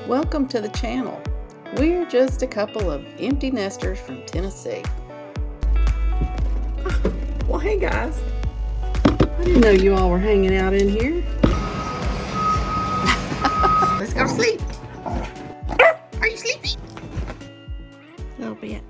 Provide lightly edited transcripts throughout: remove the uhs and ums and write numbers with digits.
Welcome to the channel. We're just a couple of empty nesters from Tennessee. Well, hey guys. I didn't know you all were hanging out in here. Let's go to sleep. Are you sleepy? A little bit.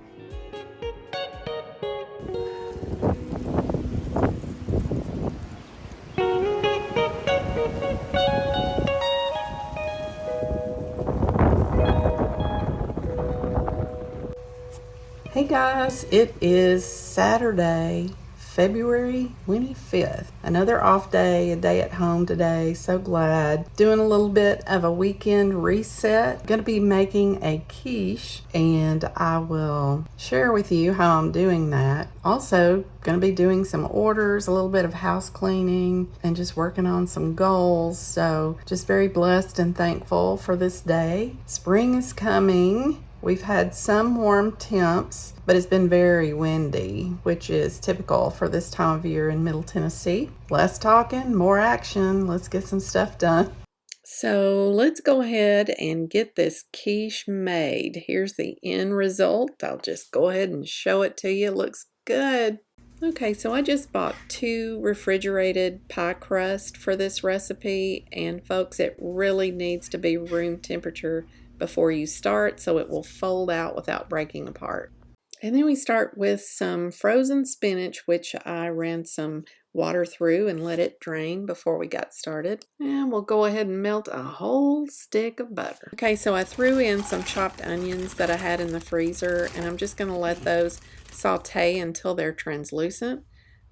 Hey guys, it is Saturday, February 25th. Another off day, a day at home today. So glad. Doing a little bit of a weekend reset. Going to be making a quiche and I will share with you how I'm doing that. Also, going to be doing some orders, a little bit of house cleaning, and just working on some goals. So just very blessed and thankful for this day. Spring is coming. We've had some warm temps, but it's been very windy, which is typical for this time of year in Middle Tennessee. Less talking, more action. Let's get some stuff done. So let's go ahead and get this quiche made. Here's the end result. I'll just go ahead and show it to you. It looks good. Okay, so I just bought 2 refrigerated pie crust for this recipe, and folks, it really needs to be room temperature before you start so it will fold out without breaking apart. And then we start with some frozen spinach, which I ran some water through and let it drain before we got started. And we'll go ahead and melt a whole stick of butter. Okay, so I threw in some chopped onions that I had in the freezer, and I'm just going to let those saute until they're translucent.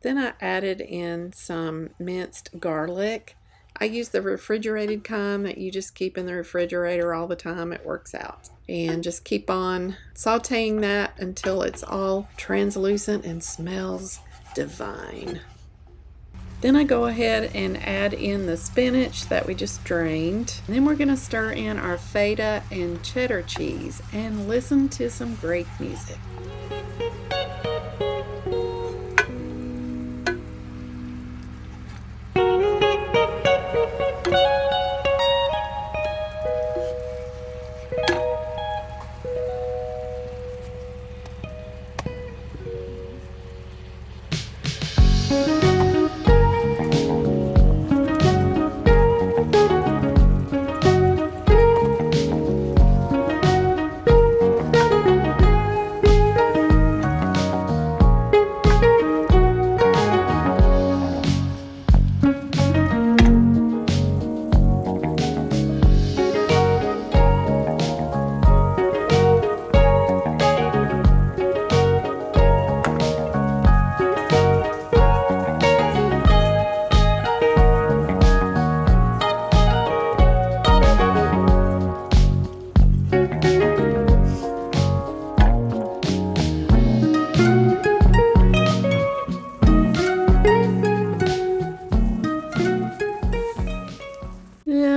Then I added in some minced garlic. I use the refrigerated kind that you just keep in the refrigerator all the time. It works out. And just keep on sauteing that until it's all translucent and smells divine. Then I go ahead and add in the spinach that we just drained. And then we're going to stir in our feta and cheddar cheese and listen to some great music.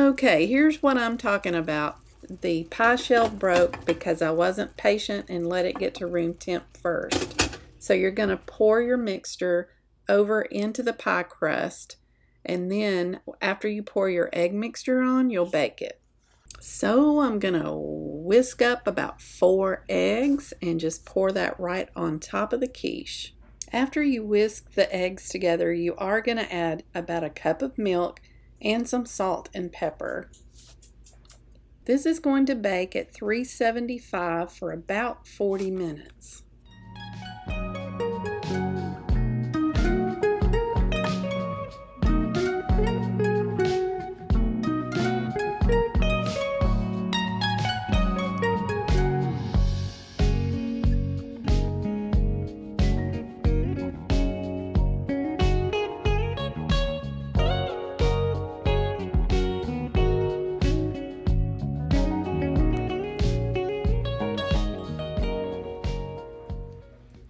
Okay, here's what I'm talking about. The pie shell broke because I wasn't patient and let it get to room temp first. So you're going to pour your mixture over into the pie crust, and then after you pour your egg mixture on, you'll bake it. So I'm going to whisk up about 4 eggs and just pour that right on top of the quiche. After you whisk the eggs together, you are going to add about a cup of milk and some salt and pepper. This is going to bake at 375 for about 40 minutes.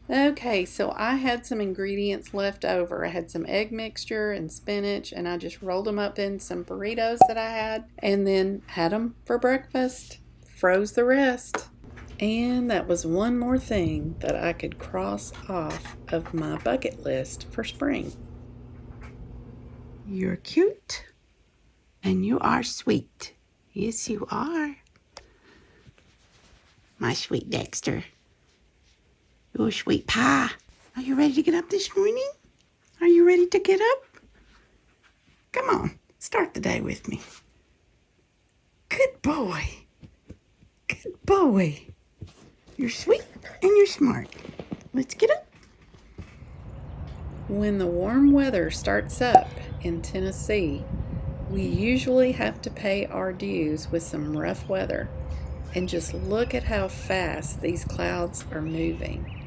Okay, so I had some ingredients left over. I had some egg mixture and spinach, and I just rolled them up in some burritos that I had, and then had them for breakfast. Froze the rest. And that was one more thing that I could cross off of my bucket list for spring. You're cute and you are sweet. Yes, you are. My sweet Dexter. Your sweet pie. Are you ready to get up this morning? Are you ready to get up? Come on, start the day with me. Good boy. Good boy. You're sweet and you're smart. Let's get up. When the warm weather starts up in Tennessee, we usually have to pay our dues with some rough weather. And just look at how fast these clouds are moving.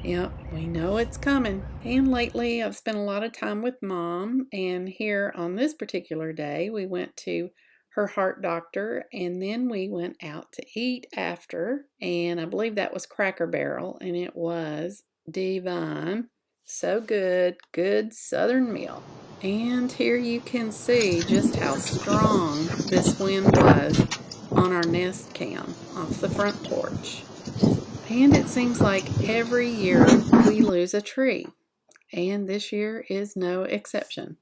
Yep, we know it's coming. And lately I've spent a lot of time with Mom, and here on this particular day we went to her heart doctor, and then we went out to eat after, and I believe that was Cracker Barrel, and it was divine. So good, good southern meal. And here you can see just how strong this wind was on our nest cam off the front porch. And it seems like every year we lose a tree, and this year is no exception.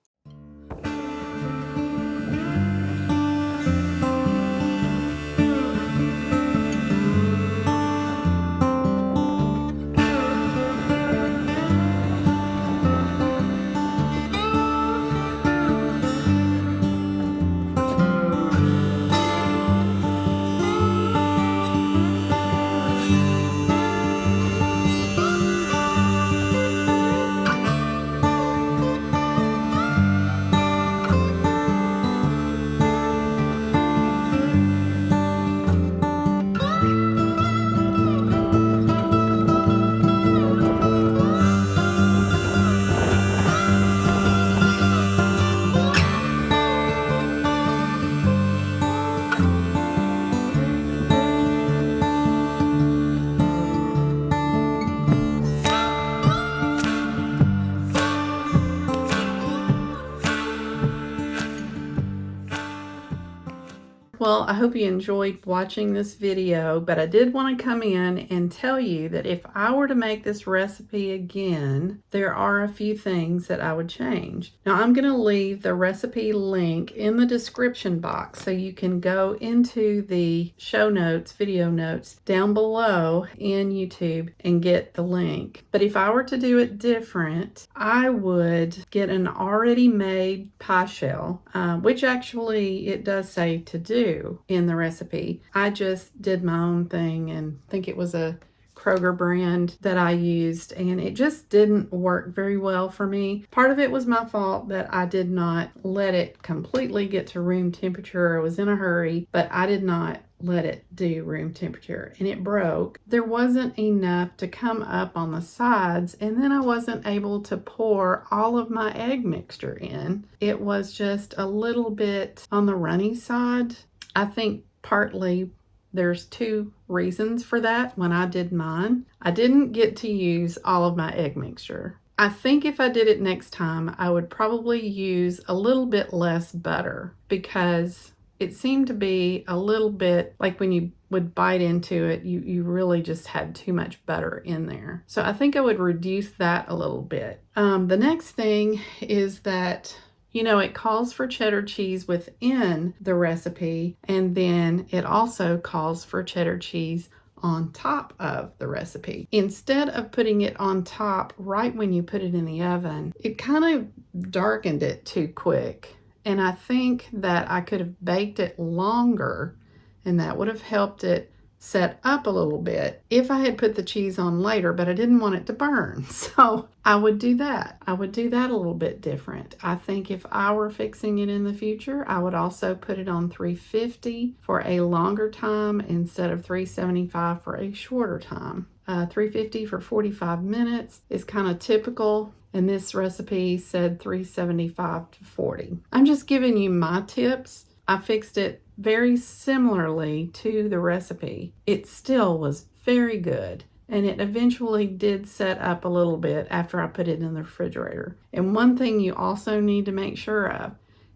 Well, I hope you enjoyed watching this video, but I did want to come in and tell you that if I were to make this recipe again, there are a few things that I would change. Now, I'm going to leave the recipe link in the description box so you can go into the show notes, video notes down below in YouTube and get the link. But if I were to do it different, I would get an already made pie shell, which actually it does say to do in the recipe. I just did my own thing and think it was a Kroger brand that I used, and it just didn't work very well for me. Part of it was my fault that I did not let it completely get to room temperature. I was in a hurry, but I did not let it do room temperature, and it broke. There wasn't enough to come up on the sides, and then I wasn't able to pour all of my egg mixture in. It was just a little bit on the runny side. I think partly there's two reasons for that. When I did mine, I didn't get to use all of my egg mixture. I think if I did it next time, I would probably use a little bit less butter, because it seemed to be a little bit like when you would bite into it, you really just had too much butter in there. So I think I would reduce that a little bit. The next thing is that it calls for cheddar cheese within the recipe, and then it also calls for cheddar cheese on top of the recipe. Instead of putting it on top right when you put it in the oven, it kind of darkened it too quick. And I think that I could have baked it longer, and that would have helped it set up a little bit if I had put the cheese on later, but I didn't want it to burn. So I would do that. I would do that a little bit different. I think if I were fixing it in the future, I would also put it on 350 for a longer time instead of 375 for a shorter time. 350 for 45 minutes is kind of typical, and this recipe said 375 to 40. I'm just giving you my tips. I fixed it very similarly to the recipe. It still was very good, and it eventually did set up a little bit after I put it in the refrigerator. And one thing you also need to make sure of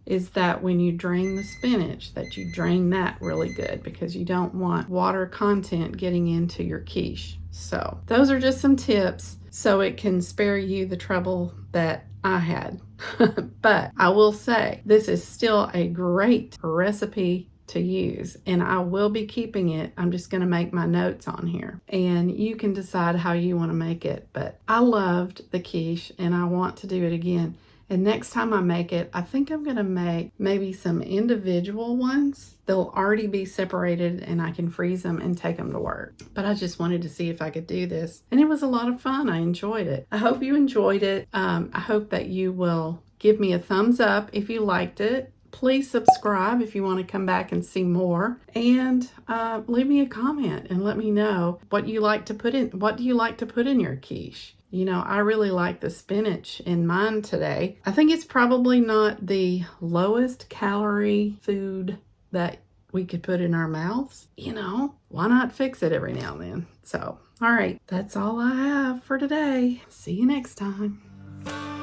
is that when you drain the spinach, that you drain that really good, because you don't want water content getting into your quiche. So those are just some tips so it can spare you the trouble that I had. But I will say, this is still a great recipe to use, and I will be keeping it. I'm just going to make my notes on here, and you can decide how you want to make it. But I loved the quiche, and I want to do it again. And next time I make it, I think I'm going to make maybe some individual ones. They'll already be separated and I can freeze them and take them to work. But I just wanted to see if I could do this. And it was a lot of fun. I enjoyed it. I hope you enjoyed it. I hope that you will give me a thumbs up if you liked it. Please subscribe if you want to come back and see more, and leave me a comment and let me know what you like to put in. What do you like to put in your quiche? You know, I really like the spinach in mine today. I think it's probably not the lowest calorie food that we could put in our mouths. You know, why not fix it every now and then? So, all right, that's all I have for today. See you next time.